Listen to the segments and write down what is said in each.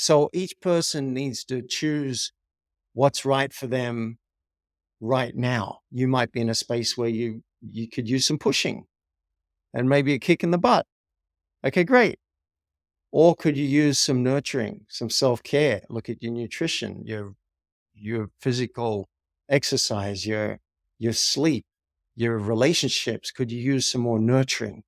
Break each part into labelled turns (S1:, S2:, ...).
S1: So each person needs to choose what's right for them right now. You might be in a space where you could use some pushing and maybe a kick in the butt. Okay, great. Or could you use some nurturing, some self-care? Look at your nutrition, your physical exercise, your sleep, your relationships. Could you use some more nurturing?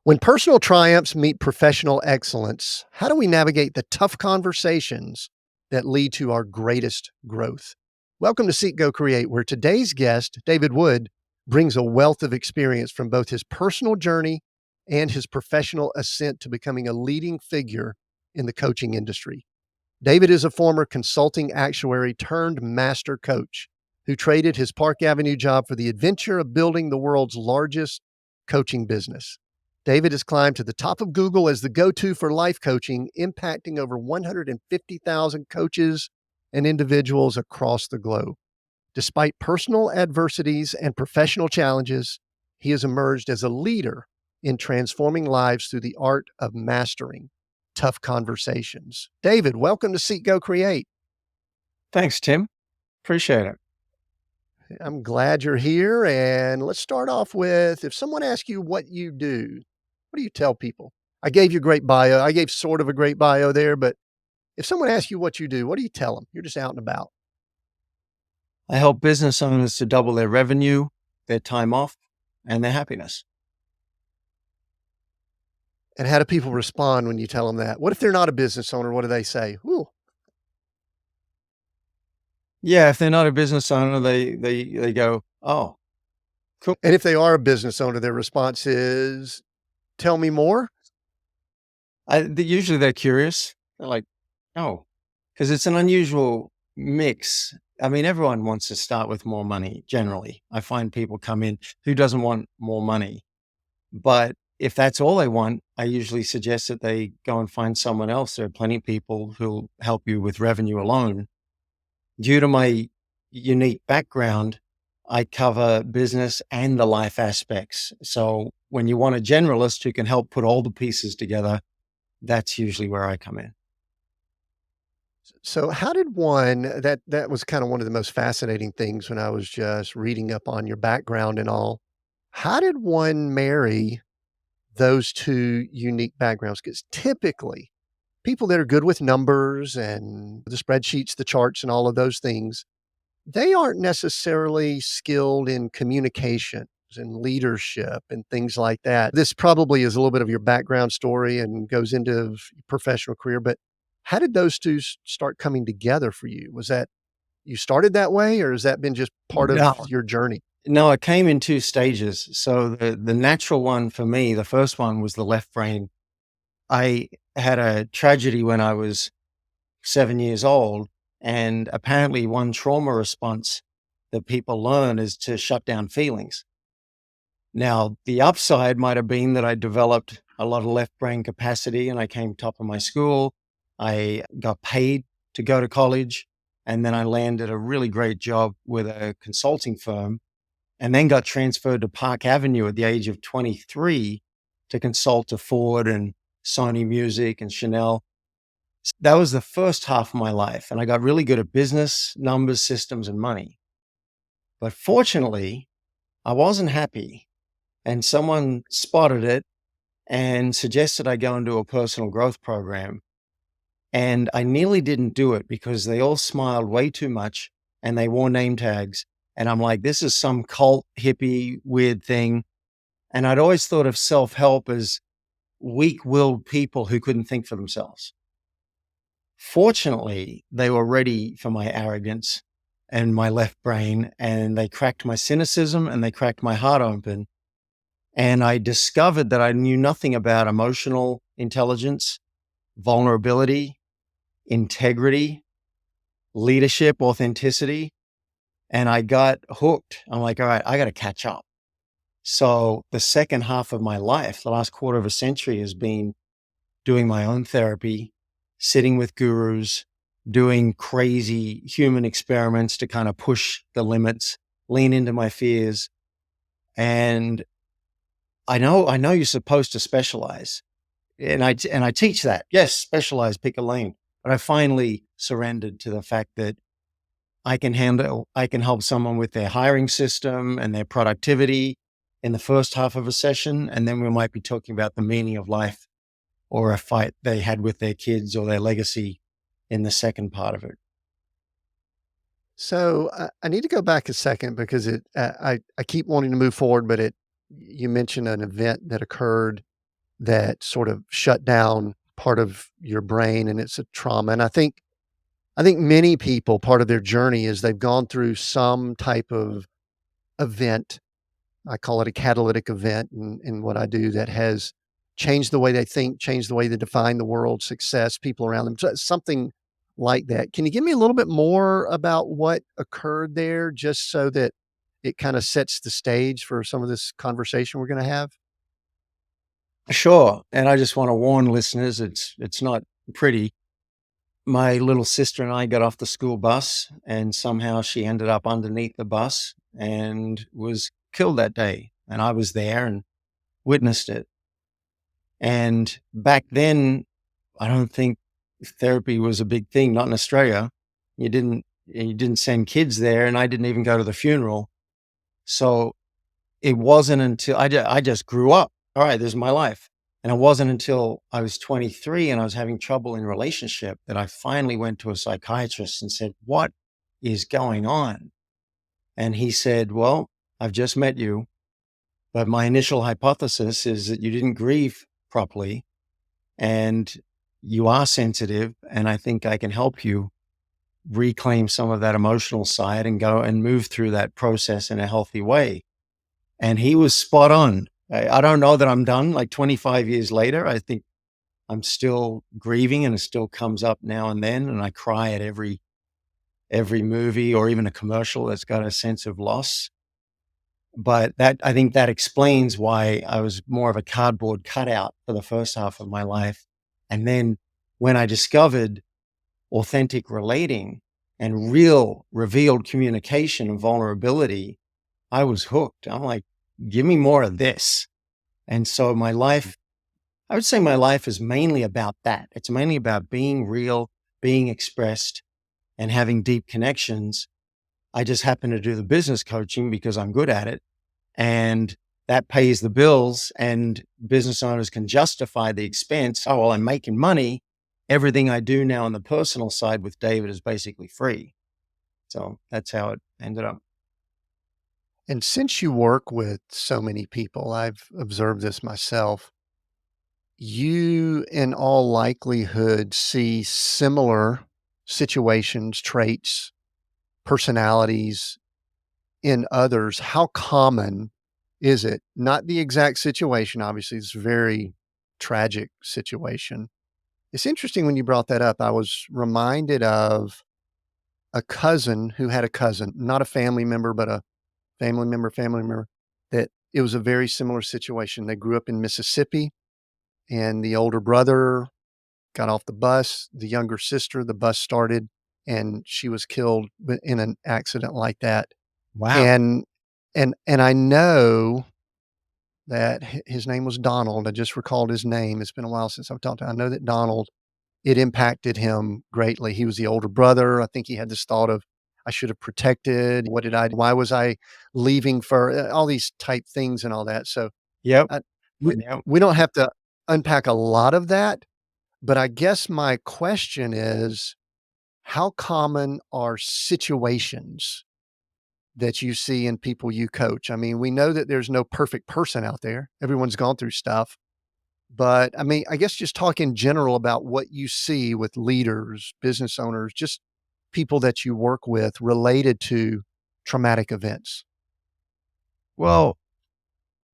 S2: When personal triumphs meet professional excellence, how do we navigate the tough conversations that lead to our greatest growth? Welcome to Seek, Go, Create, where today's guest, David Wood, brings a wealth of experience from both his personal journey and his professional ascent to becoming a leading figure in the coaching industry. David is a former consulting actuary turned master coach who traded his Park Avenue job for the adventure of building the world's largest coaching business. David has climbed to the top of Google as the go-to for life coaching, impacting over 150,000 coaches and individuals across the globe. Despite personal adversities and professional challenges, he has emerged as a leader in transforming lives through the art of mastering tough conversations. David, welcome to Seek, Go, Create.
S1: Thanks, Tim. Appreciate it.
S2: I'm glad you're here. And let's start off with, if someone asks you what you do, what do you tell people? I gave you a great bio. I gave sort of a great bio there, but if someone asks you what you do, what do you tell them? You're just out and about.
S1: I help business owners to double their revenue, their time off, and their happiness.
S2: And how do people respond when you tell them that? What if they're not a business owner? What do they say? Ooh.
S1: Yeah, if they're not a business owner, they go, oh, cool.
S2: And if they are a business owner, their response is, tell me more.
S1: Usually they're curious. They're like, oh, because it's an unusual mix. I mean, everyone wants to start with more money generally. I find people come in who doesn't want more money. But if that's all they want, I usually suggest that they go and find someone else. There are plenty of people who'll help you with revenue alone. Due to my unique background, I cover business and the life aspects. So when you want a generalist who can help put all the pieces together, that's usually where I come in.
S2: So how did one, that was kind of one of the most fascinating things when I was just reading up on your background and all. How did one marry those two unique backgrounds? Because typically people that are good with numbers and the spreadsheets, the charts and all of those things, they aren't necessarily skilled in communication and leadership and things like that. This probably is a little bit of your background story and goes into your professional career, but how did those two start coming together for you? Was that you started that way, or has that been just part of
S1: No,
S2: your journey?
S1: no, it came in two stages. So the natural one for me, the first one was the left brain. I had a tragedy when I was 7 years old, and apparently one trauma response that people learn is to shut down feelings. Now, the upside might have been that I developed a lot of left brain capacity and I came top of my school. I got paid to go to college, and then I landed a really great job with a consulting firm, and then got transferred to Park Avenue at the age of 23 to consult to Ford and Sony Music and Chanel. That was the first half of my life, and I got really good at business, numbers, systems, and money. But fortunately, I wasn't happy, and someone spotted it and suggested I go into a personal growth program. And I nearly didn't do it because they all smiled way too much and they wore name tags. And I'm like, this is some cult hippie weird thing. And I'd always thought of self-help as weak-willed people who couldn't think for themselves. Fortunately, they were ready for my arrogance and my left brain, and they cracked my cynicism and they cracked my heart open. And I discovered that I knew nothing about emotional intelligence, vulnerability, integrity, leadership, authenticity. And I got hooked. I'm like, all right, I got to catch up. So the second half of my life, the last quarter of a century, has been doing my own therapy, sitting with gurus, doing crazy human experiments to kind of push the limits, lean into my fears. And I know you're supposed to specialize. And I teach that. Yes, specialize, pick a lane. But I finally surrendered to the fact that I can help someone with their hiring system and their productivity in the first half of a session. And then we might be talking about the meaning of life or a fight they had with their kids or their legacy in the second part of it.
S2: So I need to go back a second because I keep wanting to move forward, but you mentioned an event that occurred that sort of shut down part of your brain, and it's a trauma. And I think many people, part of their journey is they've gone through some type of event. I call it a catalytic event in what I do that has changed the way they think, changed the way they define the world, success, people around them, so something like that. Can you give me a little bit more about what occurred there just so that it kind of sets the stage for some of this conversation we're going to have?
S1: Sure. And I just want to warn listeners, it's not pretty. My little sister and I got off the school bus and somehow she ended up underneath the bus and was killed that day. And I was there and witnessed it. And back then, I don't think therapy was a big thing, not in Australia. You didn't send kids there, and I didn't even go to the funeral. So it wasn't until I just grew up. All right, this is my life. And it wasn't until I was 23 and I was having trouble in relationship that I finally went to a psychiatrist and said, "What is going on?" And he said, "Well, I've just met you, but my initial hypothesis is that you didn't grieve properly and you are sensitive. And I think I can help you reclaim some of that emotional side and go and move through that process in a healthy way." And he was spot on. I don't know that I'm done. Like 25 years later, I think I'm still grieving and it still comes up now and then. And I cry at every movie or even a commercial that's got a sense of loss. But I think that explains why I was more of a cardboard cutout for the first half of my life. And then when I discovered authentic relating and real revealed communication and vulnerability, I was hooked. I'm like, give me more of this. And so my life, I would say my life is mainly about that. It's mainly about being real, being expressed, and having deep connections. I just happen to do the business coaching because I'm good at it. And that pays the bills, and business owners can justify the expense. Oh, well, I'm making money. Everything I do now on the personal side with David is basically free. So that's how it ended up.
S2: And since you work with so many people, I've observed this myself, you in all likelihood see similar situations, traits, personalities in others. How common is it? Not the exact situation, obviously, it's a very tragic situation. It's interesting when you brought that up. I was reminded of a cousin who had a cousin, not a family member, family member, that it was a very similar situation. They grew up in Mississippi, and the older brother got off the bus, the younger sister, the bus started, and she was killed in an accident like that.
S1: Wow.
S2: And and I know that his name was Donald. I just recalled his name. It's been a while since I've talked to him. I know that Donald, it impacted him greatly. He was the older brother. I think he had this thought of, "I should have protected. What did I do? Why was I leaving for" all these type things and all that. So,
S1: Yep.
S2: uh, we
S1: Yep.
S2: we don't have to unpack a lot of that, but I guess my question is, how common are situations that you see in people you coach? I mean, we know that there's no perfect person out there. Everyone's gone through stuff. But I mean, I guess just talk in general about what you see with leaders, business owners, just people that you work with related to traumatic events.
S1: Well,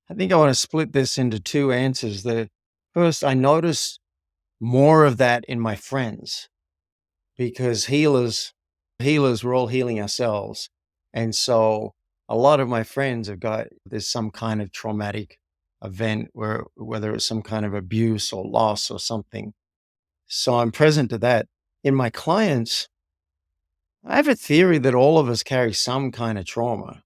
S1: I think I want to split this into two answers. The first, I notice more of that in my friends because healers, we're all healing ourselves. And so a lot of my friends have got there's some kind of traumatic event where whether it's some kind of abuse or loss or something. So I'm present to that. in my clients, I have a theory that all of us carry some kind of trauma.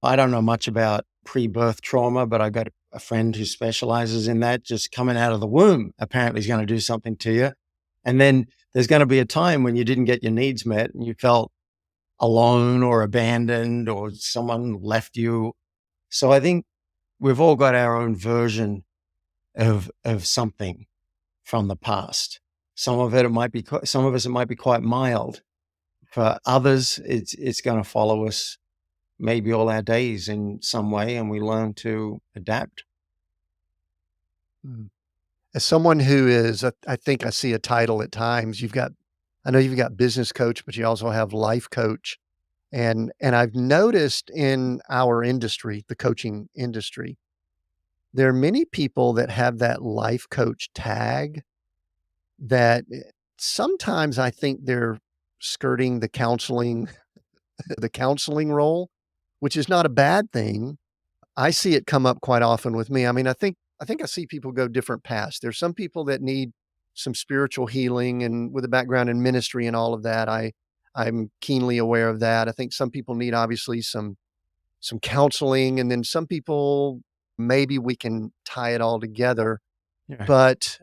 S1: I don't know much about pre-birth trauma, but I got a friend who specializes in that. Just coming out of the womb apparently is going to do something to you. And then there's going to be a time when you didn't get your needs met and you felt alone or abandoned or someone left you. So I think we've all got our own version of something from the past. Some of it might be some of us it might be quite mild. For others, it's going to follow us maybe all our days in some way, and we learn to adapt.
S2: Mm. As someone who is, I think I see a title at times. I know you've got business coach, but you also have life coach. And I've noticed in our industry, the coaching industry, there are many people that have that life coach tag that sometimes I think they're skirting the counseling role, which is not a bad thing. I see it come up quite often with me. I mean, I think I see people go different paths. There's some people that need some spiritual healing, and with a background in ministry and all of that, I'm keenly aware of that. I think some people need obviously some counseling, and then some people, maybe we can tie it all together.
S1: Yeah.
S2: But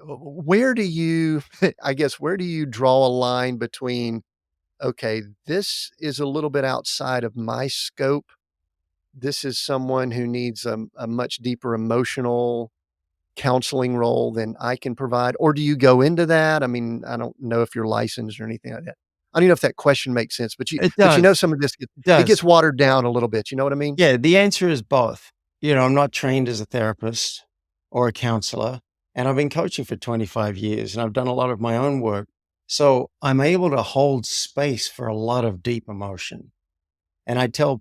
S2: where do you I guess, where do you draw a line between, okay, this is a little bit outside of my scope, this is someone who needs a much deeper emotional counseling role than I can provide? Or do you go into that? I mean, I don't know if you're licensed or anything like that. I don't know if that question makes sense, but
S1: It
S2: you know
S1: does.
S2: some of this
S1: It
S2: it gets
S1: does.
S2: watered down a little bit, you know what I mean?
S1: Yeah, the answer is both. I'm not trained as a therapist or a counselor, and I've been coaching for 25 years, and I've done a lot of my own work. So I'm able to hold space for a lot of deep emotion. And I tell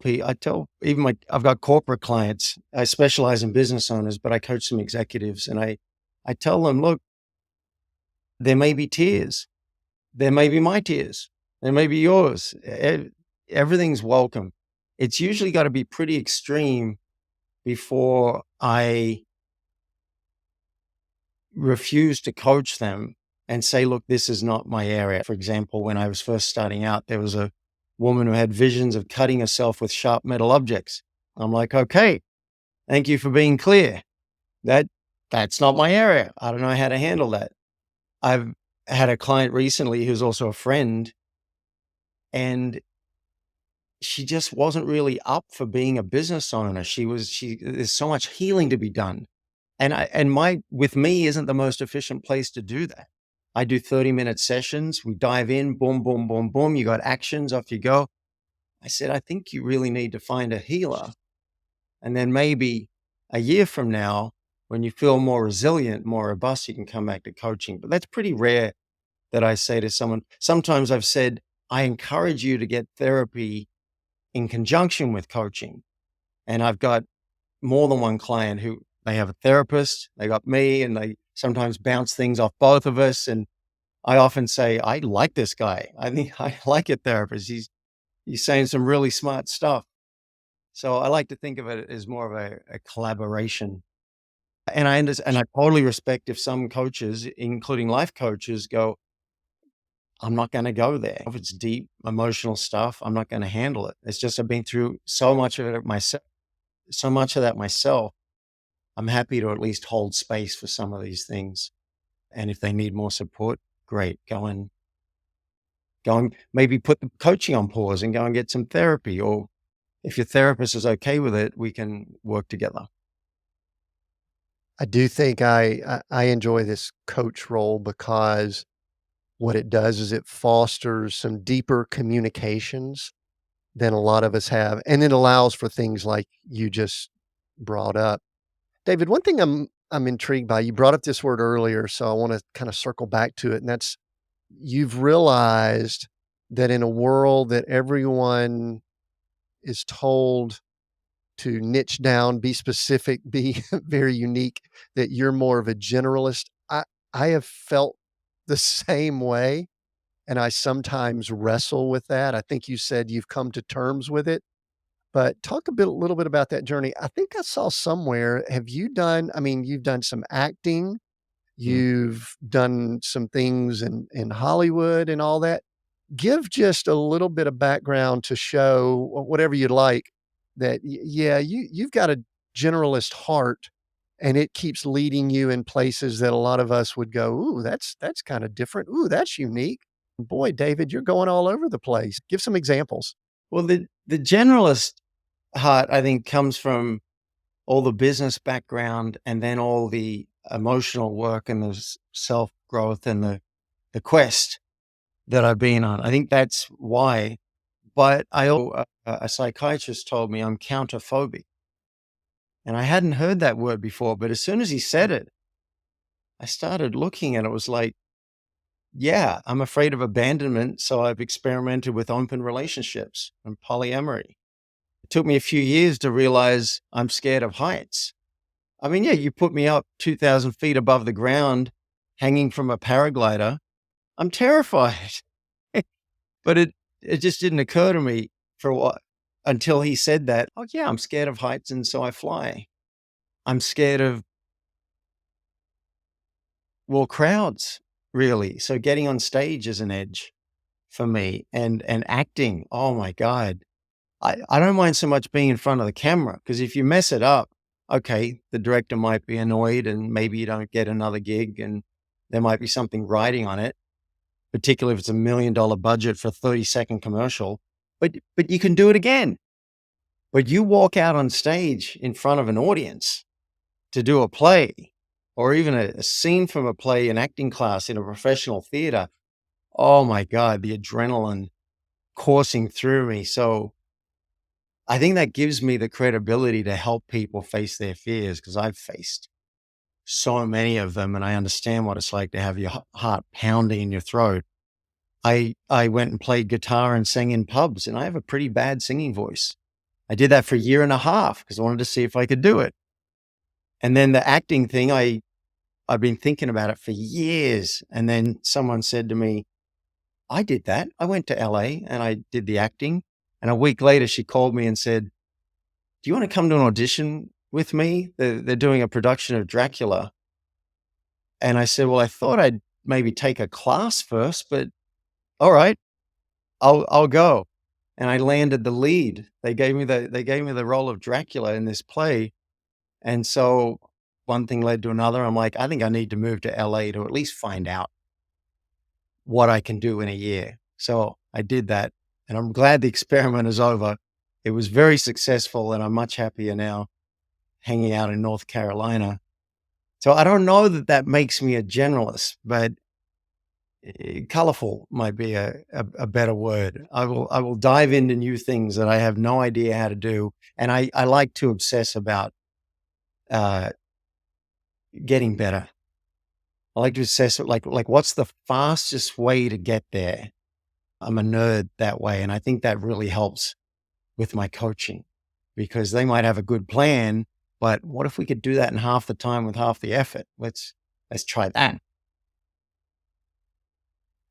S1: even I've got corporate clients. I specialize in business owners, but I coach some executives, and I tell them, look, there may be tears. There may be my tears. There may be yours. Everything's welcome. It's usually got to be pretty extreme before I refuse to coach them and say, look, this is not my area. For example, when I was first starting out, there was a woman who had visions of cutting herself with sharp metal objects. I'm like, okay, thank you for being clear. That that's not my area. I don't know how to handle that. I've had a client recently who's also a friend, and she just wasn't really up for being a business owner. She there's so much healing to be done. And my with me isn't the most efficient place to do that. I do 30-minute sessions. We dive in, boom, boom, boom, boom. You got actions, off you go. I said, I think you really need to find a healer. And then maybe a year from now, when you feel more resilient, more robust, you can come back to coaching. But that's pretty rare that I say to someone. Sometimes I've said, I encourage you to get therapy in conjunction with coaching. And I've got more than one client who they have a therapist, they got me, and they sometimes bounce things off both of us. And I often say, I like this guy. I think I like a therapist. He's saying some really smart stuff. So I like to think of it as more of a collaboration. And I understand, and I totally respect if some coaches, including life coaches, go, I'm not going to go there. If it's deep emotional stuff, I'm not going to handle it. It's just I've been through so much of it myself, so much of that myself. I'm happy to at least hold space for some of these things. And if they need more support, great. Go and maybe put the coaching on pause and go and get some therapy. Or if your therapist is okay with it, we can work together.
S2: I do think I enjoy this coach role because what it does is it fosters some deeper communications than a lot of us have, and it allows for things like you just brought up. David, one thing I'm intrigued by, you brought up this word earlier, so I wanna kinda circle back to it, and that's you've realized that in a world that everyone is told to niche down, be specific, be very unique, that you're more of a generalist. I have felt the same way, and I sometimes wrestle with that. I think you said you've come to terms with it, but talk a little bit about that journey. I think I saw somewhere, have you done I mean, you've done some acting,
S1: Mm.
S2: You've done some things in Hollywood and all that. Give just a little bit of background to show whatever you'd like that, yeah, you've got a generalist heart and it keeps leading you in places that a lot of us would go, ooh, that's kind of different. Ooh, that's unique. Boy, David, you're going all over the place. Give some examples.
S1: Well, the generalist heart, I think, comes from all the business background and then all the emotional work and the self growth and the quest that I've been on. I think that's why. But a psychiatrist told me I'm counterphobic. And I hadn't heard that word before. But as soon as he said it, I started looking and it was like, yeah, I'm afraid of abandonment. So I've experimented with open relationships and polyamory. It took me a few years to realize I'm scared of heights. I mean, yeah, you put me up 2,000 feet above the ground, hanging from a paraglider. I'm terrified. But it just didn't occur to me for what until he said that. Oh yeah, I'm scared of heights, and so I fly. I'm scared of, well, crowds, really. So getting on stage is an edge for me, and acting. Oh my God, I don't mind so much being in front of the camera because if you mess it up, okay, the director might be annoyed, and maybe you don't get another gig, and there might be something riding on it, particularly if it's $1 million budget for a 30-second commercial. But you can do it again. But you walk out on stage in front of an audience to do a play or even a scene from a play, an acting class in a professional theater. Oh my God, the adrenaline coursing through me. So I think that gives me the credibility to help people face their fears because I've faced so many of them and I understand what it's like to have your heart pounding in your throat. I went and played guitar and sang in pubs and I have a pretty bad singing voice. I did that for a year and a half because I wanted to see if I could do it. And then the acting thing, I've been thinking about it for years. And then someone said to me, I did that. I went to LA and I did the acting. And a week later, she called me and said, do you want to come to an audition with me? They're doing a production of Dracula. And I said, well, I thought I'd maybe take a class first, but all right, I'll go. And I landed the lead. They gave me the role of Dracula in this play. And so one thing led to another. I'm like, I think I need to move to LA to at least find out what I can do in a year. So I did that and I'm glad the experiment is over. It was very successful and I'm much happier now hanging out in North Carolina. So I don't know that that makes me a generalist, but colorful might be a better word. I will dive into new things that I have no idea how to do. And I like to obsess about uh, getting better. I like to assess it like what's the fastest way to get there? I'm a nerd that way. And I think that really helps with my coaching because they might have a good plan, but what if we could do that in half the time with half the effort? Let's try that.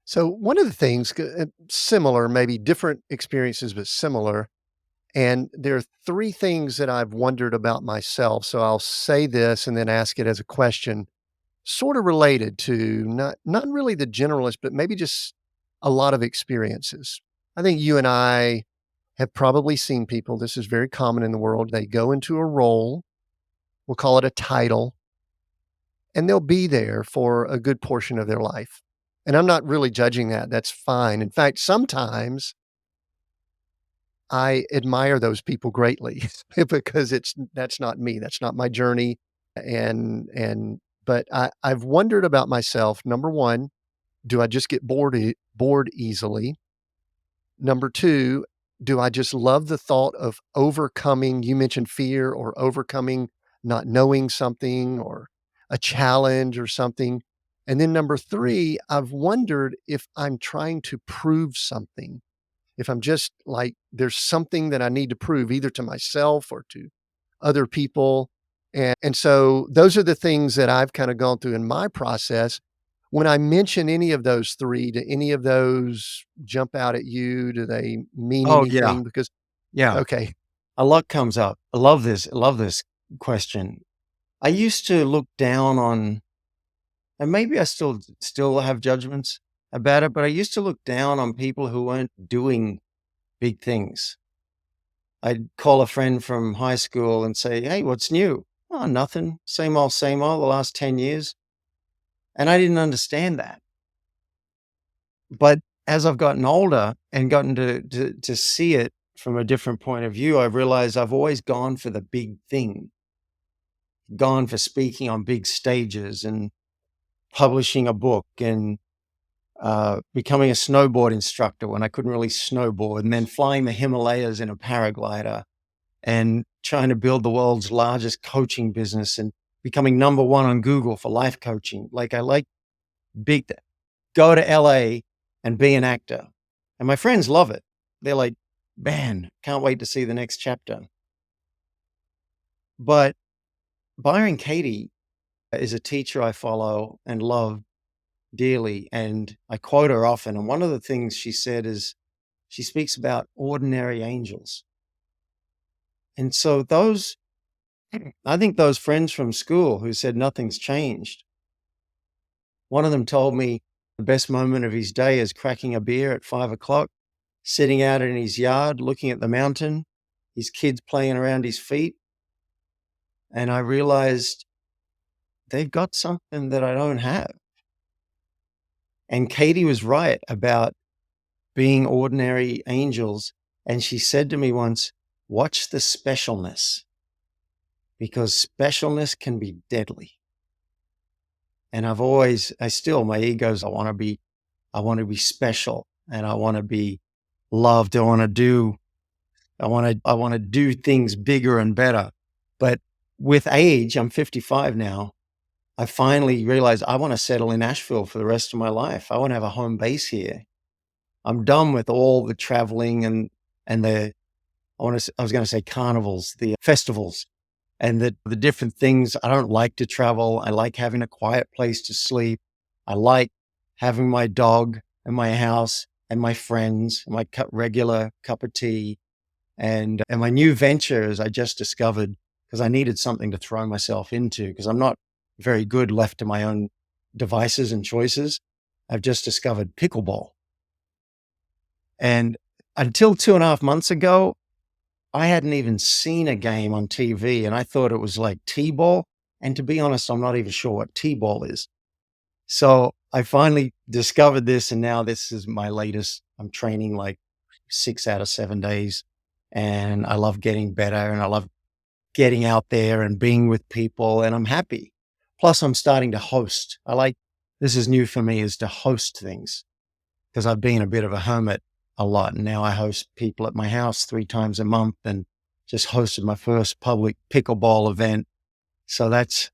S2: So one of the things similar, maybe different experiences, but similar. And there are three things that I've wondered about myself. So I'll say this and then ask it as a question, sort of related to not really the generalist, but maybe just a lot of experiences. I think you and I have probably seen people. This is very common in the world. They go into a role, we'll call it a title, and they'll be there for a good portion of their life. And I'm not really judging that. That's fine. In fact, sometimes I admire those people greatly because that's not me. That's not my journey. But I've wondered about myself. Number one, do I just get bored easily? Number two, do I just love the thought of overcoming? You mentioned fear or overcoming not knowing something or a challenge or something. And then number three, I've wondered if I'm trying to prove something, if I'm just like, there's something that I need to prove either to myself or to other people. And so those are the things that I've kind of gone through in my process. When I mention any of those three, do any of those jump out at you? Do they mean
S1: Oh yeah.
S2: anything? Because
S1: Yeah.
S2: okay.
S1: A lot comes up. I love this. I love this question. I used to look down on and maybe I still have judgments about it, but I used to look down on people who weren't doing big things. I'd call a friend from high school and say, "Hey, what's new?" "Oh, nothing. Same old, the last 10 years." And I didn't understand that. But as I've gotten older and gotten to see it from a different point of view, I've realized I've always gone for the big thing, gone for speaking on big stages and publishing a book and becoming a snowboard instructor when I couldn't really snowboard, and then flying the Himalayas in a paraglider and trying to build the world's largest coaching business and becoming number one on Google for life coaching. Like I like big, go to LA and be an actor. And my friends love it. They're like, man, can't wait to see the next chapter. But Byron Katie is a teacher I follow and love dearly. And I quote her often. And one of the things she said is she speaks about ordinary angels. And so I think those friends from school who said nothing's changed, one of them told me the best moment of his day is cracking a beer at 5 o'clock, sitting out in his yard, looking at the mountain, his kids playing around his feet. And I realized they've got something that I don't have. And Katie was right about being ordinary angels. And she said to me once, watch the specialness, because specialness can be deadly. And my ego's, I want to be special, and I want to be loved. I want to do things bigger and better. But with age, I'm 55 now. I finally realized I want to settle in Asheville for the rest of my life. I want to have a home base here. I'm done with all the traveling and I was going to say carnivals, the festivals, and the different things. I don't like to travel. I like having a quiet place to sleep. I like having my dog and my house and my friends, my regular cup of tea. And my new ventures I just discovered because I needed something to throw myself into because I'm not very good left to my own devices and choices. I've just discovered pickleball. And until 2.5 months ago, I hadn't even seen a game on TV, and I thought it was like T-ball. And to be honest, I'm not even sure what T-ball is. So I finally discovered this, and now this is my latest. I'm training like 6 out of 7 days, and I love getting better, and I love getting out there and being with people, and I'm happy. Plus, I'm starting to host. This is new for me, is to host things, because I've been a bit of a hermit a lot. And now I host people at my house 3 times a month and just hosted my first public pickleball event. So that's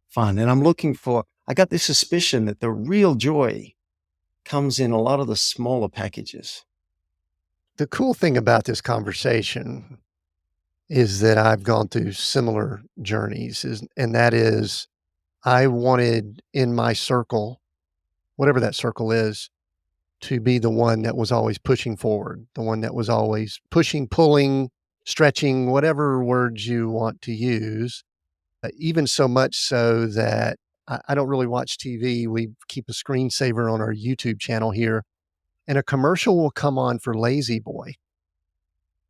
S1: fun. And I got this suspicion that the real joy comes in a lot of the smaller packages.
S2: The cool thing about this conversation is that I've gone through similar journeys, and that is I wanted in my circle, whatever that circle is, to be the one that was always pushing forward, the one that was always pushing, pulling, stretching, whatever words you want to use. Even so much so that I don't really watch TV. We keep a screensaver on our YouTube channel here, and a commercial will come on for Lazy Boy.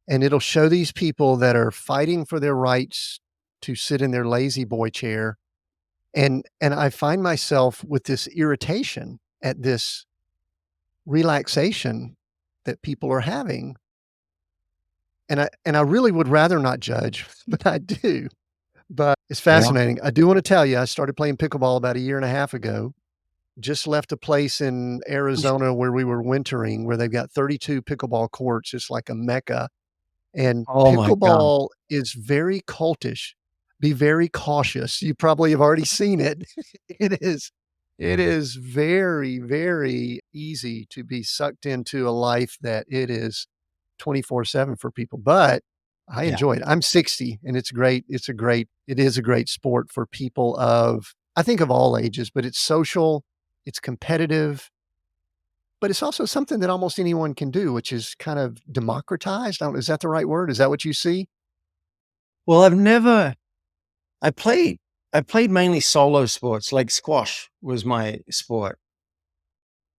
S2: And it'll show these people that are fighting for their rights to sit in their Lazy Boy chair. And I find myself with this irritation at this relaxation that people are having. And I really would rather not judge, but I do. But it's
S1: Yeah.
S2: fascinating. I do want to tell you, I started playing pickleball about a year and a half ago. Just left a place in Arizona where we were wintering, where they've got 32 pickleball courts. It's like a mecca. And
S1: Oh my God.
S2: pickleball is very cultish. Be very cautious. You probably have already seen it. It is very, very easy to be sucked into a life that it is 24/7 for people, but I
S1: Yeah.
S2: enjoy it. I'm 60 and it's great. It is a great sport for people I think of all ages, but it's social, it's competitive, but it's also something that almost anyone can do, which is kind of democratized. Is that the right word? Is that what you see?
S1: Well, I played I played mainly solo sports, like squash was my sport,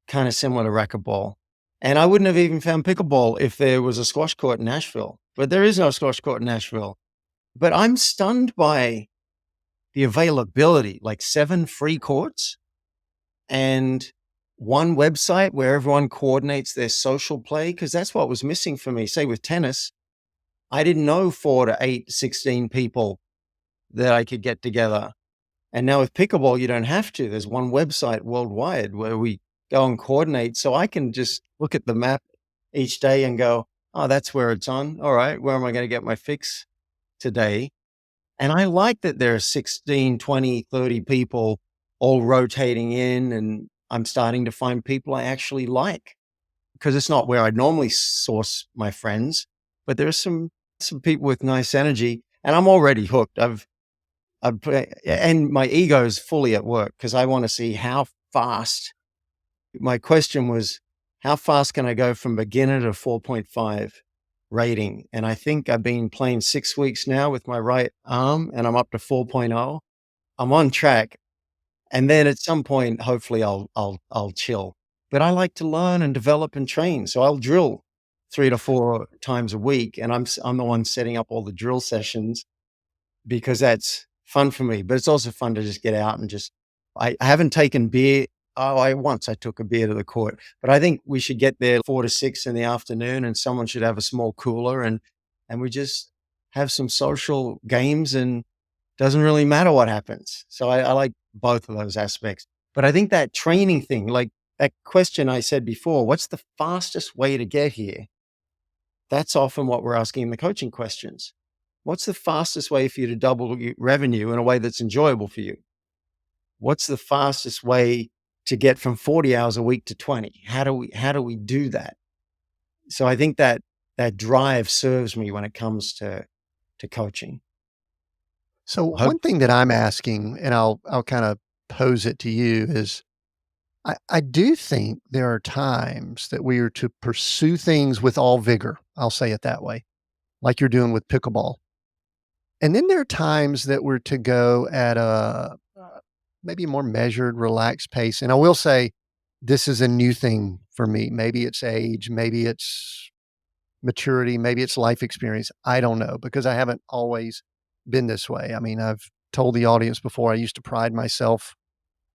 S1: kind of similar to racquetball. And I wouldn't have even found pickleball if there was a squash court in Nashville, but there is no squash court in Nashville. But I'm stunned by the availability, like 7 free courts and one website where everyone coordinates their social play, because that's what was missing for me. Say with tennis, I didn't know 4 to 8, 16 people that I could get together. And now with pickleball, you don't have to. There's one website worldwide where we go and coordinate. So I can just look at the map each day and go, oh, that's where it's on. All right, where am I going to get my fix today? And I like that there are 16, 20, 30 people all rotating in, and I'm starting to find people I actually like, because it's not where I normally source my friends, but there's some people with nice energy, and I'm already hooked. And my ego is fully at work because I want to see how fast. My question was, how fast can I go from beginner to 4.5 rating? And I think I've been playing 6 weeks now with my right arm, and I'm up to 4.0. I'm on track. And then at some point, hopefully I'll chill. But I like to learn and develop and train. So I'll drill 3 to 4 times a week. And I'm the one setting up all the drill sessions because that's fun for me. But it's also fun to just get out and I haven't taken beer. Oh, I took a beer to the court, but I think we should get there 4 to 6 in the afternoon, and someone should have a small cooler, and we just have some social games, and doesn't really matter what happens. So I like both of those aspects. But I think that training thing, like that question I said before, what's the fastest way to get here? That's often what we're asking in the coaching questions. What's the fastest way for you to double your revenue in a way that's enjoyable for you? What's the fastest way to get from 40 hours a week to 20? How do we do that? So I think that drive serves me when it comes to coaching.
S2: So
S1: Hope
S2: one thing that I'm asking, and I'll kind of pose it to you, is I do think there are times that we are to pursue things with all vigor. I'll say it that way, like you're doing with pickleball. And then there are times that we're to go at a maybe more measured, relaxed pace. And I will say this is a new thing for me. Maybe it's age, maybe it's maturity, maybe it's life experience. I don't know, because I haven't always been this way. I mean, I've told the audience before, I used to pride myself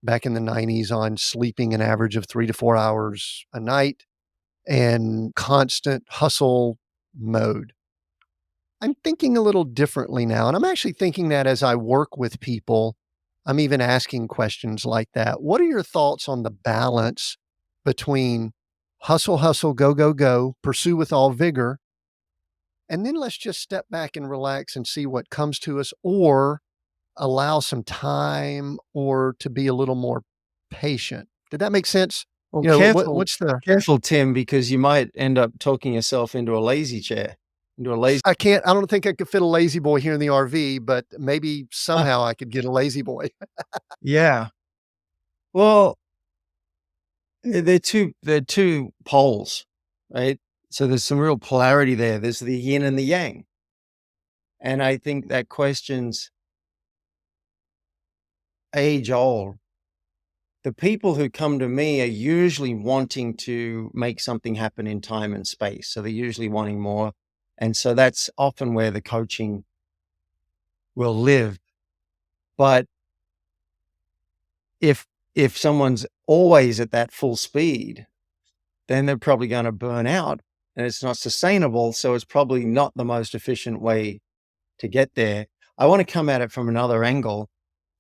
S2: back in the 90s on sleeping an average of 3 to 4 hours a night and constant hustle mode. I'm thinking a little differently now. And I'm actually thinking that as I work with people, I'm even asking questions like that. What are your thoughts on the balance between hustle, hustle, go, go, go, pursue with all vigor, and then let's just step back and relax and see what comes to us, or allow some time, or to be a little more patient? Did that make sense?
S1: Well,
S2: You know, what's the
S1: careful, Tim, because you might end up talking yourself into a lazy chair, into a lazy.
S2: I don't think I could fit a lazy boy here in the RV, but maybe somehow I could get a lazy boy.
S1: Yeah. Well, they're two poles, right? So there's some real polarity there. There's the yin and the yang. And I think that question's age old. The people who come to me are usually wanting to make something happen in time and space. So they're usually wanting more. And so that's often where the coaching will live. But if someone's always at that full speed, then they're probably going to burn out, and it's not sustainable. So it's probably not the most efficient way to get there. I want to come at it from another angle.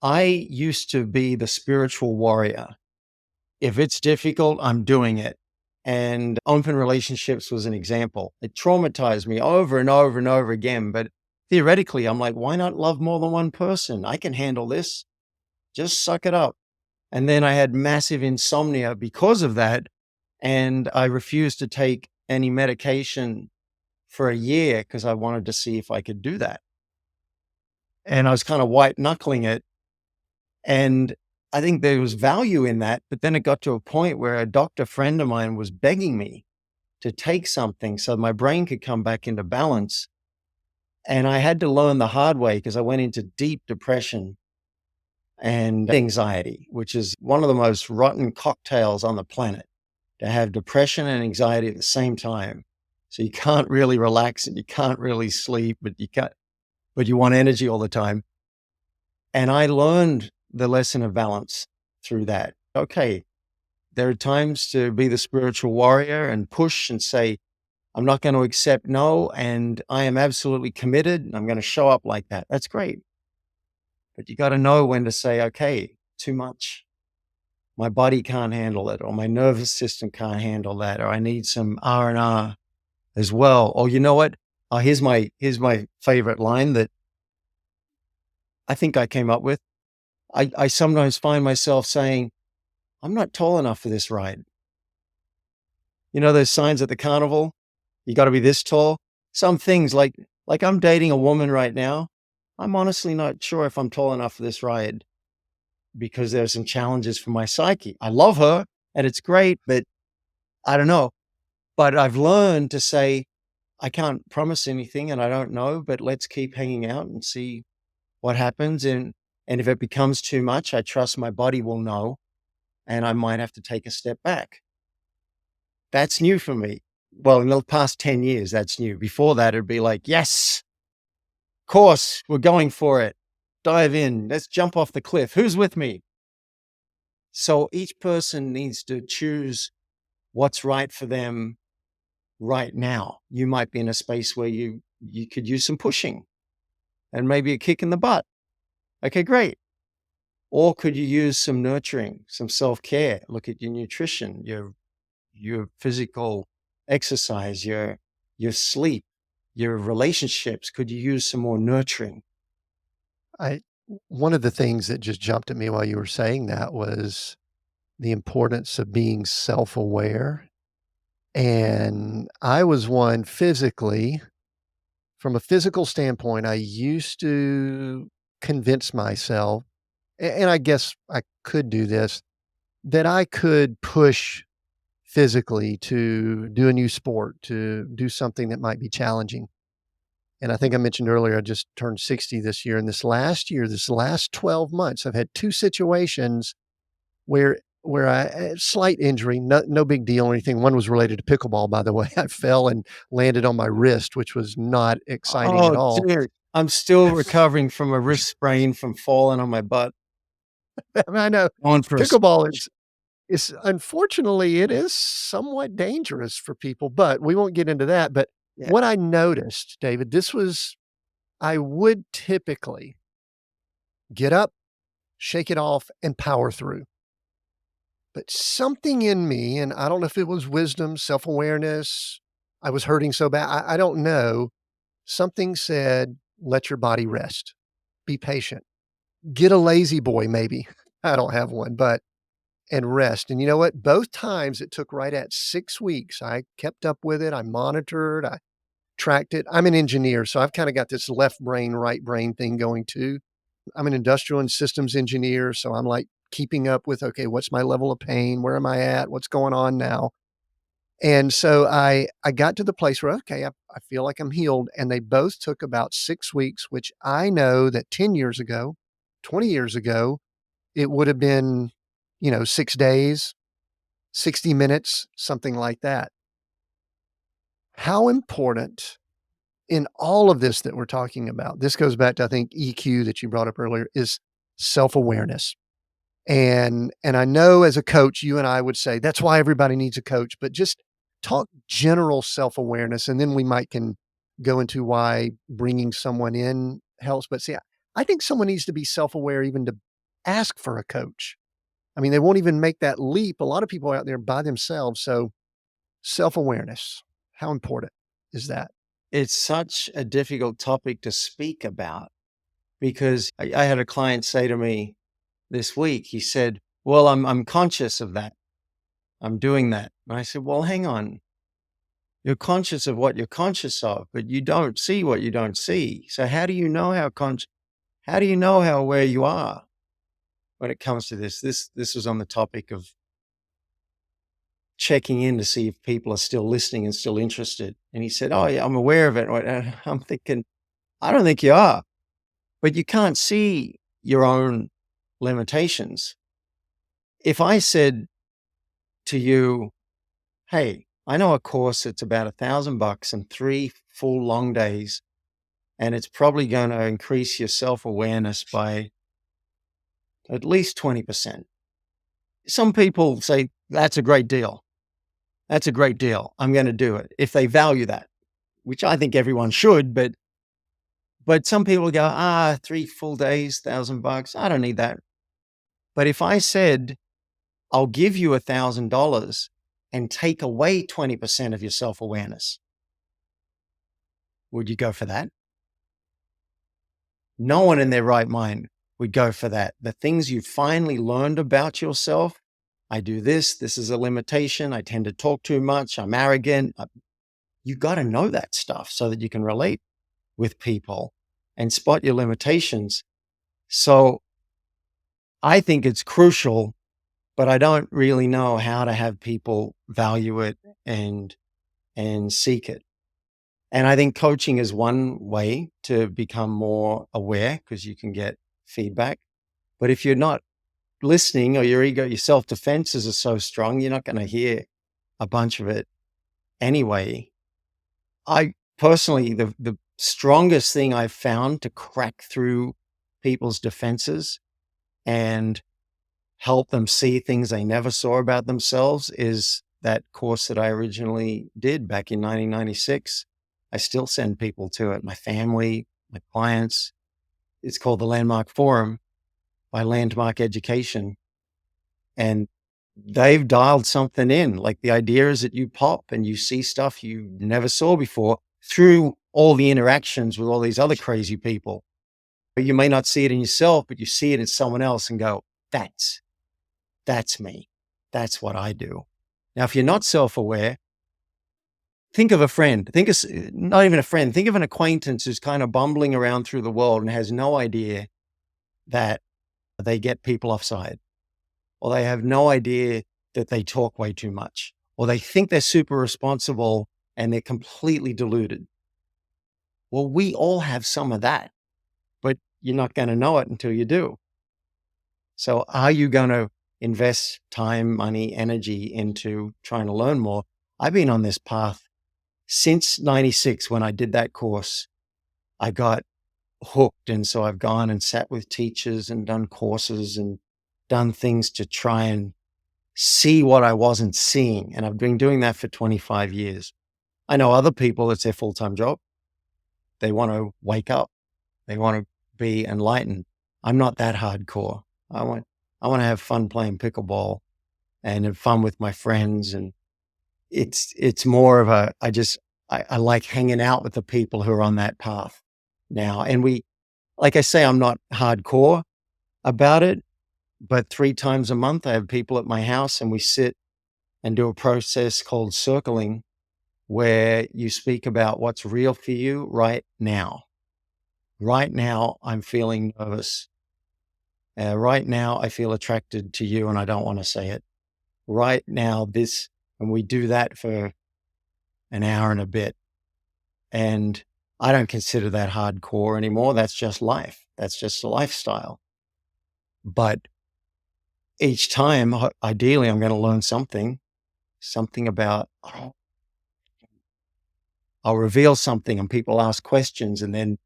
S1: I used to be the spiritual warrior. If it's difficult, I'm doing it. And open relationships was an example. It traumatized me over and over and over again. But theoretically, I'm like, why not love more than one person? I can handle this. Just suck it up. And then I had massive insomnia because of that. And I refused to take any medication for a year because I wanted to see if I could do that. And I was kind of white knuckling it. And I think there was value in that. But then it got to a point where a doctor friend of mine was begging me to take something so my brain could come back into balance. And I had to learn the hard way because I went into deep depression and anxiety, which is one of the most rotten cocktails on the planet, to have depression and anxiety at the same time. So you can't really relax and you can't really sleep, but you want energy all the time. And I learned the lesson of balance through that. Okay, there are times to be the spiritual warrior and push and say, I'm not going to accept no, and I am absolutely committed. And I'm going to show up like that. That's great. But you got to know when to say, okay, too much. My body can't handle it, or my nervous system can't handle that, or I need some R&R as well. Or you know what? Here's my favorite line that I think I came up with. I sometimes find myself saying, I'm not tall enough for this ride. You know those signs at the carnival? You got to be this tall. Some things like I'm dating a woman right now. I'm honestly not sure if I'm tall enough for this ride because there's some challenges for my psyche. I love her and it's great, but I don't know. But I've learned to say, I can't promise anything and I don't know, but let's keep hanging out and see what happens. And if it becomes too much, I trust my body will know and I might have to take a step back. That's new for me. Well, in the past 10 years, that's new. Before that, it'd be like, yes, of course, we're going for it. Dive in. Let's jump off the cliff. Who's with me? So each person needs to choose what's right for them right now. You might be in a space where you could use some pushing and maybe a kick in the butt. Okay, great. Or could you use some nurturing, some self-care? Look at your nutrition, your physical exercise, your sleep, your relationships. Could you use some more nurturing?
S2: I One of the things that just jumped at me while you were saying that was the importance of being self-aware, and I was one physically from a physical standpoint, I used to convince myself, and I guess I could do this, that I could push physically to do a new sport, to do something that might be challenging. And I think I mentioned earlier, I just turned 60 this year. And this last 12 months, I've had 2 situations where I slight injury, no big deal or anything. One was related to pickleball, by the way. I fell and landed on my wrist, which was not exciting at
S1: Oh,
S2: all.
S1: dear. I'm still recovering from a wrist sprain from falling on my butt.
S2: I know
S1: Going for a
S2: pickleball is unfortunately, it is somewhat dangerous for people, but we won't get into that. But
S1: yeah.
S2: what I noticed, David, I would typically get up, shake it off, and power through. But something in me, and I don't know if it was wisdom, self-awareness, I was hurting so bad, I don't know. Something said, "Let your body rest. Be patient. Get a lazy boy maybe." I don't have one, but and rest. And you know what? Both times it took right at 6 weeks. I kept up with it. I monitored, I tracked it. I'm an engineer, so I've kinda got this left brain, right brain thing going too. I'm an industrial and systems engineer, so I'm, like, keeping up with, "Okay, what's my level of pain? Where am I at? What's going on now?" And so I got to the place where, okay, I feel like I'm healed, and they both took about 6 weeks, which I know that 10 years ago, 20 years ago, it would have been, 6 days, 60 minutes, something like that. How important in all of this that we're talking about, this goes back to, I think, EQ that you brought up earlier, is self-awareness. And I know as a coach, you and I would say that's why everybody needs a coach, but just talk general self-awareness, and then we might can go into why bringing someone in helps. But see, I think someone needs to be self-aware even to ask for a coach. I mean, they won't even make that leap. A lot of people are out there by themselves. So self-awareness, how important is that?
S1: It's such a difficult topic to speak about because I had a client say to me this week, he said, well, I'm conscious of that. I'm doing that. And I said, well, hang on. You're conscious of what you're conscious of, but you don't see what you don't see. So how do you know how do you know how aware you are when it comes to this? This was on the topic of checking in to see if people are still listening and still interested. And he said, oh yeah, I'm aware of it. And I'm thinking, I don't think you are, but you can't see your own limitations. If I said to you, hey, I know a course that's about $1,000 and 3 full long days, and it's probably going to increase your self-awareness by at least 20%. Some people say, that's a great deal. That's a great deal. I'm going to do it if they value that, which I think everyone should. But some people go, 3 full days, $1,000. I don't need that. But if I said, I'll give you $1,000 and take away 20% of your self-awareness, would you go for that? No one in their right mind would go for that. The things you finally learned about yourself, I do this is a limitation, I tend to talk too much, I'm arrogant. You got to know that stuff so that you can relate with people and spot your limitations. So I think it's crucial, but I don't really know how to have people value it and seek it. And I think coaching is one way to become more aware because you can get feedback. But if you're not listening or your ego, your self-defenses are so strong, you're not going to hear a bunch of it anyway. I personally, the strongest thing I've found to crack through people's defenses and help them see things they never saw about themselves is that course that I originally did back in 1996. I still send people to it, my family, my clients. It's called the Landmark Forum by Landmark Education. And they've dialed something in. Like the idea is that you pop and you see stuff you never saw before through all the interactions with all these other crazy people. But you may not see it in yourself, but you see it in someone else and go, that's me. That's what I do. Now, if you're not self-aware, think of a friend. Think of not even a friend. Think of an acquaintance who's kind of bumbling around through the world and has no idea that they get people offside, or they have no idea that they talk way too much, or they think they're super responsible and they're completely deluded. Well, we all have some of that, but you're not going to know it until you do. So are you going to invest time, money, energy into trying to learn more? I've been on this path since 96 when I did that course. I got hooked. And so I've gone and sat with teachers and done courses and done things to try and see what I wasn't seeing. And I've been doing that for 25 years. I know other people, it's their full-time job. They want to wake up. They want to be enlightened. I'm not that hardcore. I want to have fun playing pickleball and have fun with my friends. And it's more of I like hanging out with the people who are on that path now. And like I say, I'm not hardcore about it, but 3 times a month I have people at my house and we sit and do a process called circling, where you speak about what's real for you right now. Right now, I'm feeling nervous. Right now, I feel attracted to you and I don't want to say it. Right now, and we do that for an hour and a bit. And I don't consider that hardcore anymore. That's just life. That's just a lifestyle. But each time, ideally, I'm going to learn something about, I'll reveal something and people ask questions, and then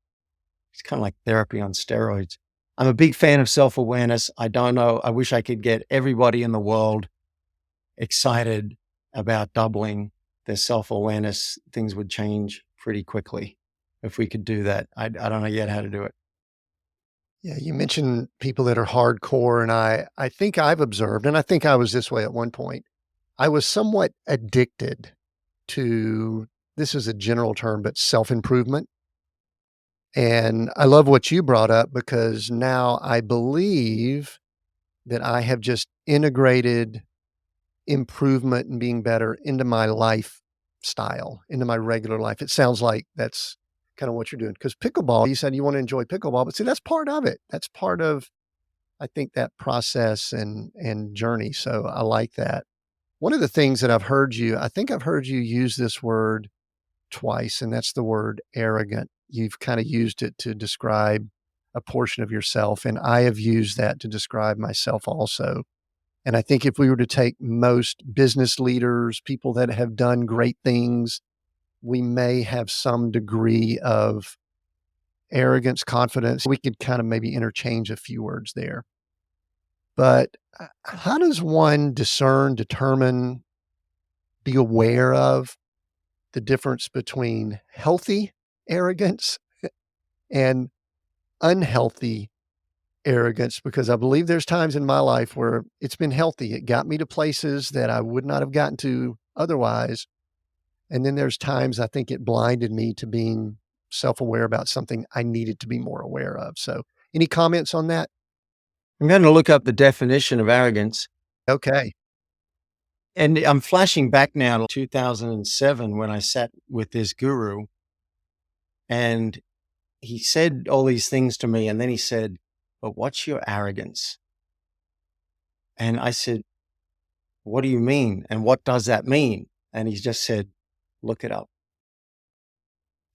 S1: it's kind of like therapy on steroids. I'm a big fan of self-awareness. I don't know. I wish I could get everybody in the world excited about doubling their self-awareness. Things would change pretty quickly if we could do that. I don't know yet how to do it.
S2: Yeah, you mentioned people that are hardcore, and I think I've observed, and I think I was this way at one point. I was somewhat addicted to, this is a general term, but self-improvement. And I love what you brought up because now I believe that I have just integrated improvement and being better into my lifestyle, into my regular life. It sounds like that's kind of what you're doing. Because pickleball, you said you want to enjoy pickleball, but see, that's part of it. That's part of, I think, that process and journey. So I like that. One of the things that I think I've heard you use this word twice, and that's the word arrogant. You've kind of used it to describe a portion of yourself. And I have used that to describe myself also. And I think if we were to take most business leaders, people that have done great things, we may have some degree of arrogance, confidence. We could kind of maybe interchange a few words there. But how does one discern, determine, be aware of the difference between healthy arrogance and unhealthy arrogance? Because I believe there's times in my life where it's been healthy. It got me to places that I would not have gotten to otherwise. And then there's times I think it blinded me to being self-aware about something I needed to be more aware of. So, any comments on that?
S1: I'm going to look up the definition of arrogance.
S2: Okay.
S1: And I'm flashing back now to 2007 when I sat with this guru, and he said all these things to me. And then he said, "But what's your arrogance?" And I said, "What do you mean? And what does that mean?" And he just said, "Look it up."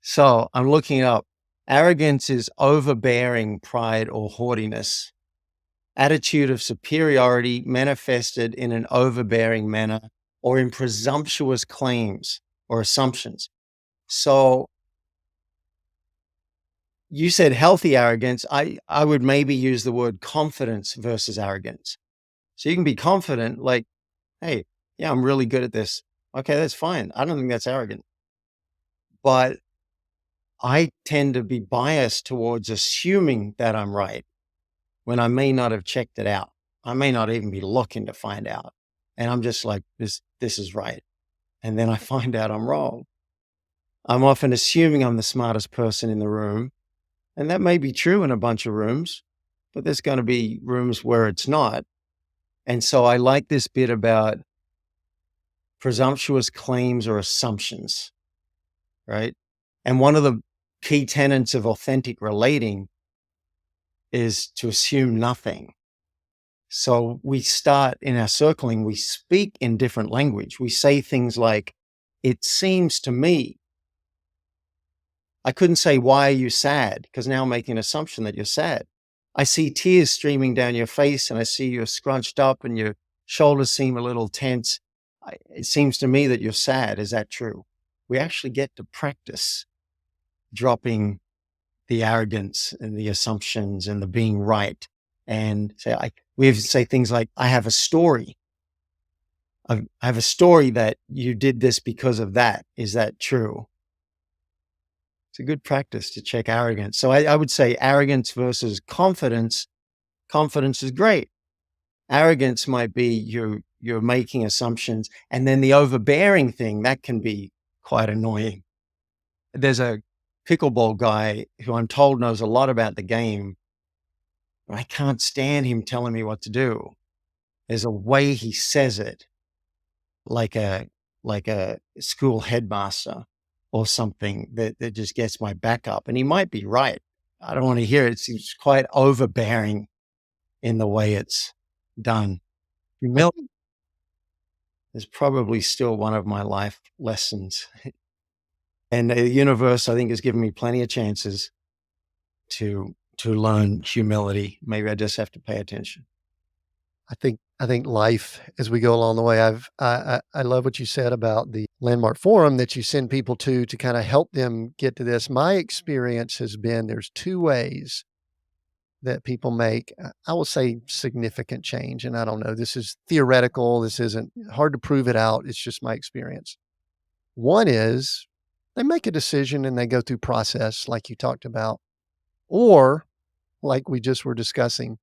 S1: So I'm looking it up. Arrogance is overbearing pride or haughtiness, attitude of superiority manifested in an overbearing manner or in presumptuous claims or assumptions. So you said healthy arrogance. I would maybe use the word confidence versus arrogance. So you can be confident, like, hey, yeah, I'm really good at this. Okay, that's fine. I don't think that's arrogant. But I tend to be biased towards assuming that I'm right when I may not have checked it out. I may not even be looking to find out. And I'm just like, this is right. And then I find out I'm wrong. I'm often assuming I'm the smartest person in the room. And that may be true in a bunch of rooms, but there's going to be rooms where it's not. And so I like this bit about presumptuous claims or assumptions, right? And one of the key tenets of authentic relating is to assume nothing. So we start in our circling, we speak in different language. We say things like, "It seems to me." I couldn't say, "Why are you sad?" Because now I'm making an assumption that you're sad. I see tears streaming down your face and I see you're scrunched up and your shoulders seem a little tense. It seems to me that you're sad. Is that true? We actually get to practice dropping the arrogance and the assumptions and the being right. And we even say things like, "I have a story. I have a story that you did this because of that. Is that true?" It's a good practice to check arrogance. So I would say arrogance versus confidence. Confidence is great. Arrogance might be you're making assumptions. And then the overbearing thing, that can be quite annoying. There's a pickleball guy who I'm told knows a lot about the game, but I can't stand him telling me what to do. There's a way he says it, like a school headmaster or something that just gets my back up. And he might be right. I don't want to hear it. It seems quite overbearing in the way it's done. Humility is probably still one of my life lessons. And the universe, I think, has given me plenty of chances to learn humility. Maybe I just have to pay attention.
S2: I think life as we go along the way, I love what you said about the landmark forum that you send people to kind of help them get to this. My experience has been there's two ways that people make, I will say, significant change. And I don't know, this is theoretical. This isn't hard to prove it out. It's just my experience. One is they make a decision and they go through process like you talked about, or like we just were discussing,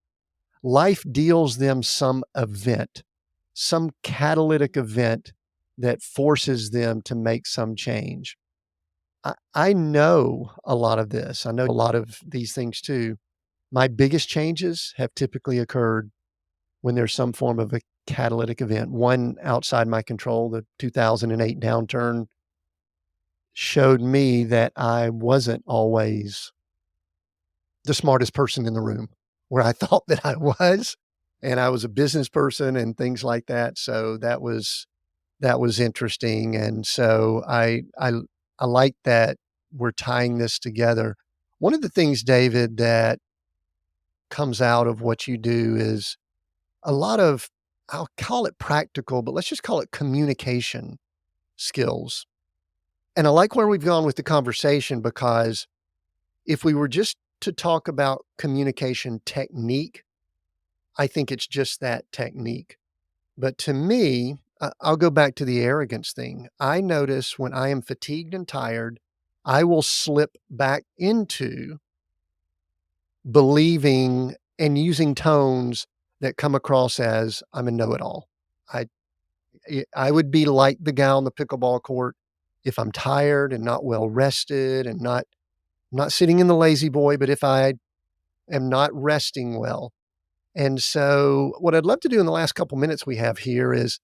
S2: life deals them some event, some catalytic event that forces them to make some change. I know a lot of this. I know a lot of these things too. My biggest changes have typically occurred when there's some form of a catalytic event. One outside my control, the 2008 downturn, showed me that I wasn't always the smartest person in the room where I thought that I was. And I was a business person and things like that. So that was interesting. And so I like that we're tying this together. One of the things, David, that comes out of what you do is a lot of, I'll call it practical, but let's just call it communication skills. And I like where we've gone with the conversation because if we were just to talk about communication technique, I think it's just that technique. But to me, I'll go back to the arrogance thing. I notice when I am fatigued and tired, I will slip back into believing and using tones that come across as I'm a know-it-all. I I would be like the guy on the pickleball court if I'm tired and not well rested and not sitting in the lazy boy, but if I am not resting well. And so what I'd love to do in the last couple minutes we have here is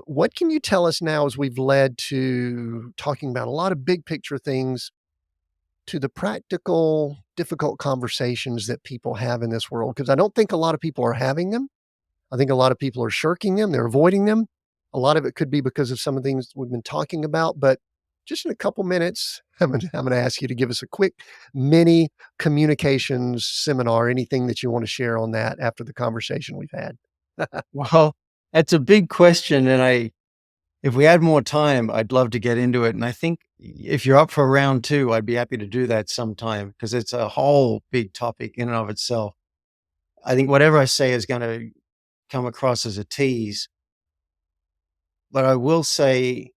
S2: what can you tell us now as we've led to talking about a lot of big picture things to the practical, difficult conversations that people have in this world? Because I don't think a lot of people are having them. I think a lot of people are shirking them, they're avoiding them. A lot of it could be because of some of the things we've been talking about, but just in a couple minutes, I'm gonna ask you to give us a quick mini communications seminar, anything that you want to share on that after the conversation we've had.
S1: Well, that's a big question, and if we had more time, I'd love to get into it. And I think if you're up for round two, I'd be happy to do that sometime because it's a whole big topic in and of itself. I think whatever I say is going to come across as a tease, but I will say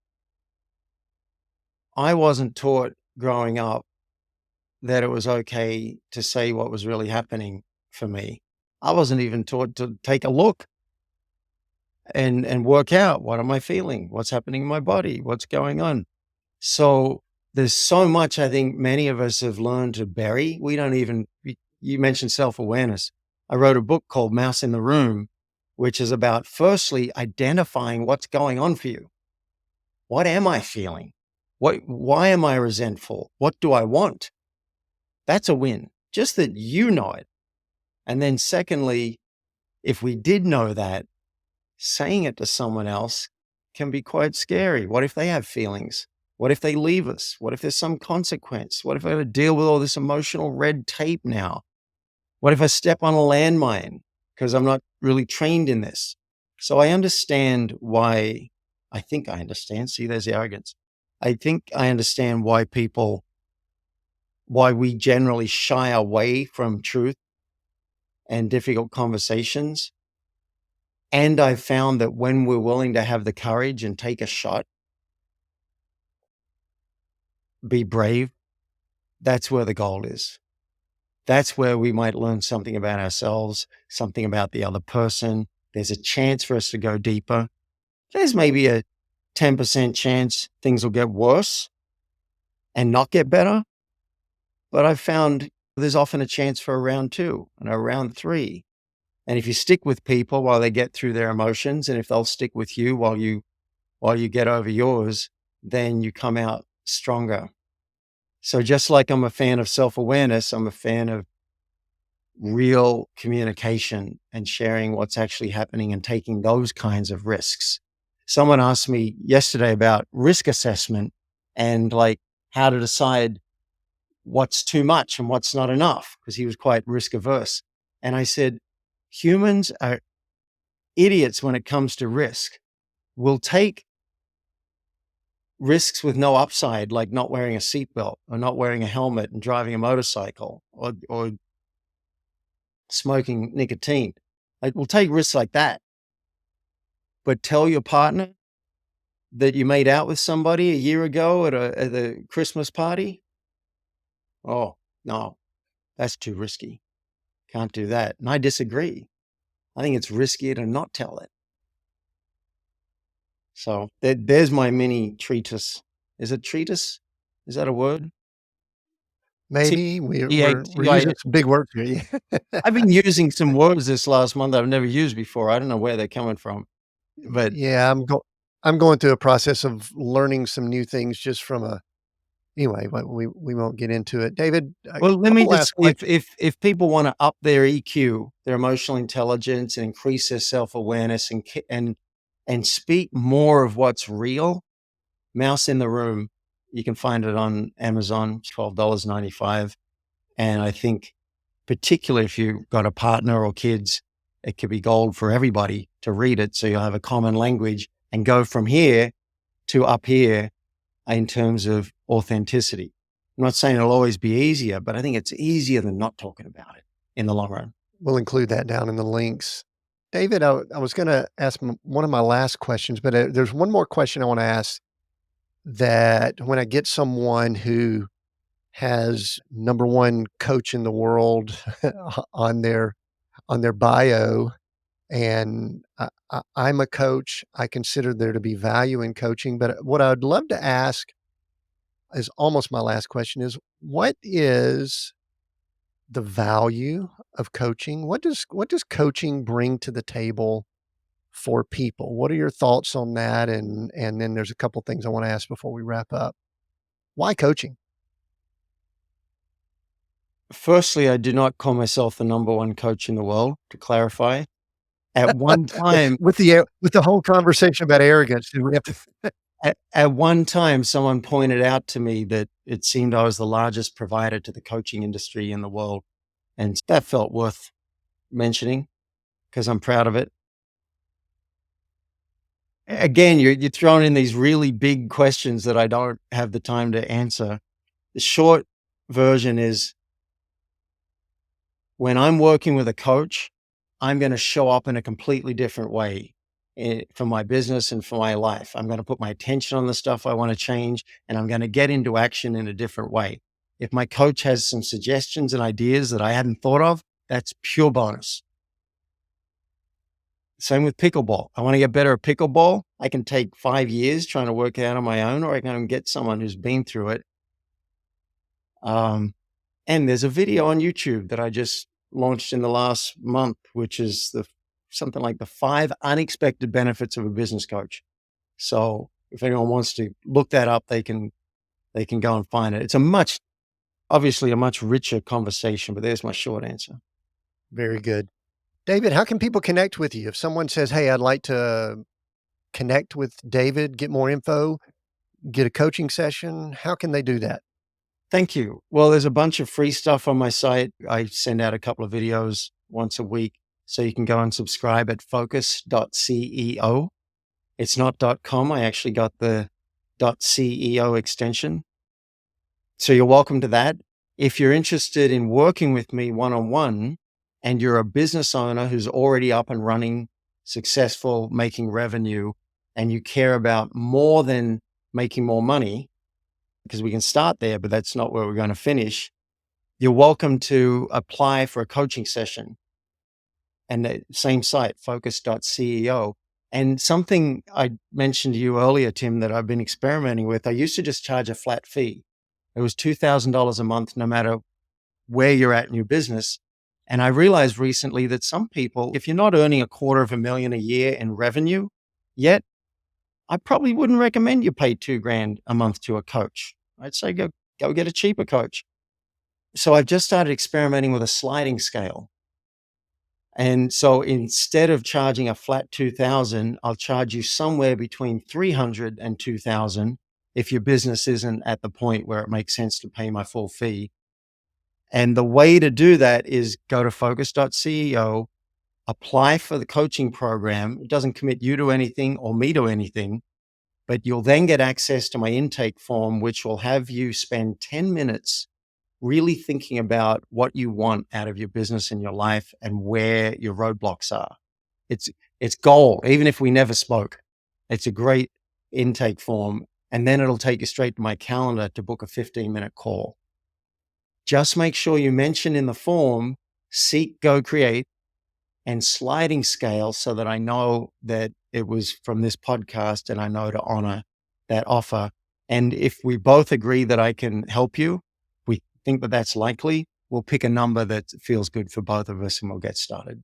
S1: I wasn't taught growing up that it was okay to say what was really happening for me. I wasn't even taught to take a look and work out, what am I feeling? What's happening in my body? What's going on? So there's so much I think many of us have learned to bury. We don't even, you mentioned self-awareness. I wrote a book called Mouse in the Room, which is about firstly identifying what's going on for you. What am I feeling? Why am I resentful? What do I want? That's a win. Just that you know it. And then secondly, if we did know that, saying it to someone else can be quite scary. What if they have feelings? What if they leave us? What if there's some consequence? What if I have to deal with all this emotional red tape now? What if I step on a landmine because I'm not really trained in this? So I understand why, I think I understand. See, there's the arrogance. I think I understand why we generally shy away from truth and difficult conversations. And I've found that when we're willing to have the courage and take a shot, be brave, that's where the goal is. That's where we might learn something about ourselves, something about the other person. There's a chance for us to go deeper. There's maybe a 10% chance things will get worse and not get better. But I've found there's often a chance for a round two and a round three. And if you stick with people while they get through their emotions, and if they'll stick with you while you get over yours, then you come out stronger. So just like I'm a fan of self-awareness, I'm a fan of real communication and sharing what's actually happening and taking those kinds of risks. Someone asked me yesterday about risk assessment and like how to decide what's too much and what's not enough, because he was quite risk averse. And I said, humans are idiots when it comes to risk. We'll take risks with no upside, like not wearing a seatbelt or not wearing a helmet and driving a motorcycle or smoking nicotine. Like, we'll take risks like that. But tell your partner that you made out with somebody a year ago at a Christmas party. Oh, no, that's too risky. Can't do that. And I disagree. I think it's riskier to not tell it. So there's my mini treatise. Is it treatise? Is that a word?
S2: Maybe we're using
S1: T-E-A-T-I-S.
S2: some big words here.
S1: I've been using some words this last month I've never used before. I don't know where they're coming from, but
S2: Yeah, I'm going through a process of learning some new things just from a anyway, but we won't get into it. David, a
S1: well, let me
S2: couple
S1: just
S2: last
S1: say
S2: questions.
S1: if people want to up their EQ, their emotional intelligence, and increase their self-awareness and speak more of what's real, Mouse in the Room, you can find it on Amazon, $12.95. And I think particularly if you've got a partner or kids, it could be gold for everybody to read it. So you'll have a common language and go from here to up here in terms of authenticity. I'm not saying it'll always be easier, but I think it's easier than not talking about it in the long run.
S2: We'll include that down in the links. David, I was going to ask one of my last questions, but there's one more question I want to ask that when I get someone who has number one coach in the world on their bio, and I'm a coach, I consider there to be value in coaching. But what I'd love to ask is almost my last question is what is the value of coaching? What does coaching bring to the table for people? What are your thoughts on that? And then there's a couple things I want to ask before we wrap up. Why coaching?
S1: Firstly, I do not call myself the number one coach in the world, to clarify. At one time,
S2: With the whole conversation about arrogance, do we have to
S1: at one time, someone pointed out to me that it seemed I was the largest provider to the coaching industry in the world. And that felt worth mentioning because I'm proud of it. Again, you're throwing in these really big questions that I don't have the time to answer. The short version is when I'm working with a coach, I'm going to show up in a completely different way for my business and for my life. I'm going to put my attention on the stuff I want to change, and I'm going to get into action in a different way. If my coach has some suggestions and ideas that I hadn't thought of, that's pure bonus. Same with pickleball. I want to get better at pickleball. I can take 5 years trying to work it out on my own, or I can get someone who's been through it. And there's a video on YouTube that I just launched in the last month, which is something like the 5 unexpected benefits of a business coach. So if anyone wants to look that up, they can go and find it. It's obviously a much richer conversation, but there's my short answer.
S2: Very good. David, how can people connect with you? If someone says, hey, I'd like to connect with David, get more info, get a coaching session, how can they do that?
S1: Thank you. Well, there's a bunch of free stuff on my site. I send out a couple of videos once a week. So you can go and subscribe at focus.ceo. It's not .com. I actually got the .ceo extension. So you're welcome to that. If you're interested in working with me one-on-one and you're a business owner who's already up and running, successful, making revenue, and you care about more than making more money, because we can start there, but that's not where we're going to finish, you're welcome to apply for a coaching session. And the same site, focus.ceo. And something I mentioned to you earlier, Tim, that I've been experimenting with, I used to just charge a flat fee. It was $2,000 a month, no matter where you're at in your business. And I realized recently that some people, if you're not earning $250,000 a year in revenue yet, I probably wouldn't recommend you pay $2,000 a month to a coach. I'd say go get a cheaper coach. So I've just started experimenting with a sliding scale. And so instead of charging a flat 2,000, I'll charge you somewhere between 300 and 2,000 if your business isn't at the point where it makes sense to pay my full fee. And the way to do that is go to focus.ceo, apply for the coaching program. It doesn't commit you to anything or me to anything, but you'll then get access to my intake form, which will have you spend 10 minutes really thinking about what you want out of your business and your life and where your roadblocks are. It's gold, even if we never spoke. It's a great intake form. And then it'll take you straight to my calendar to book a 15-minute call. Just make sure you mention in the form, seek, go, create, and sliding scale so that I know that it was from this podcast and I know to honor that offer. And if we both agree that I can help you, we think that that's likely, we'll pick a number that feels good for both of us and we'll get started.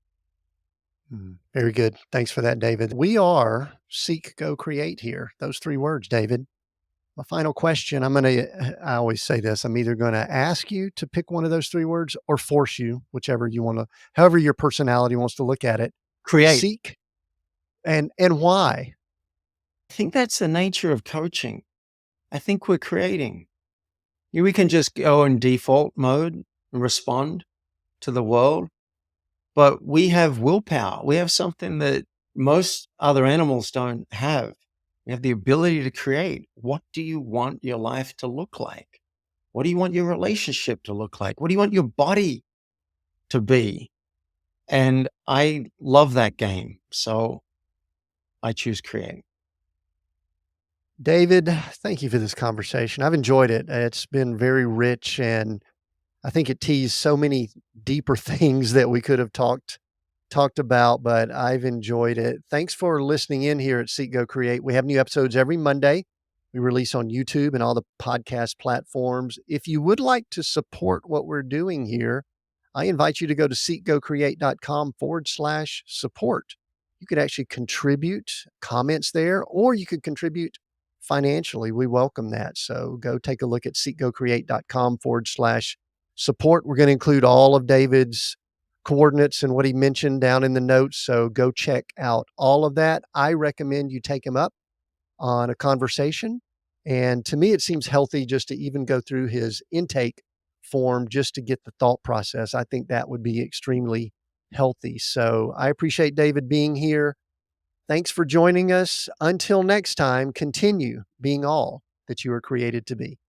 S2: Very good. Thanks for that, David. We are seek, go, create here. Those 3 words, David. My final question, I always say this, I'm either going to ask you to pick one of those 3 words or force you, whichever you want to, however your personality wants to look at it.
S1: Create.
S2: Seek. And why?
S1: I think that's the nature of coaching. I think we're creating. We can just go in default mode and respond. to the world, but we have willpower. We have something that most other animals don't have. We have the ability to create. What do you want your life to look like? What do you want your relationship to look like? What do you want your body to be? And I love that game. So I choose create.
S2: David, thank you for this conversation. I've enjoyed it. It's been very rich, and I think it teased so many deeper things that we could have talked about, but I've enjoyed it. Thanks for listening in here at Seek Go Create. We have new episodes every Monday. We release on YouTube and all the podcast platforms. If you would like to support what we're doing here, I invite you to go to seekgocreate.com/support. You could actually contribute comments there, or you could contribute financially. We welcome that. So go take a look at seekgocreate.com/support. We're going to include all of David's coordinates and what he mentioned down in the notes. So go check out all of that. I recommend you take him up on a conversation. And to me, it seems healthy just to even go through his intake form just to get the thought process. I think that would be extremely healthy. So I appreciate David being here. Thanks for joining us. Until next time, continue being all that you are created to be.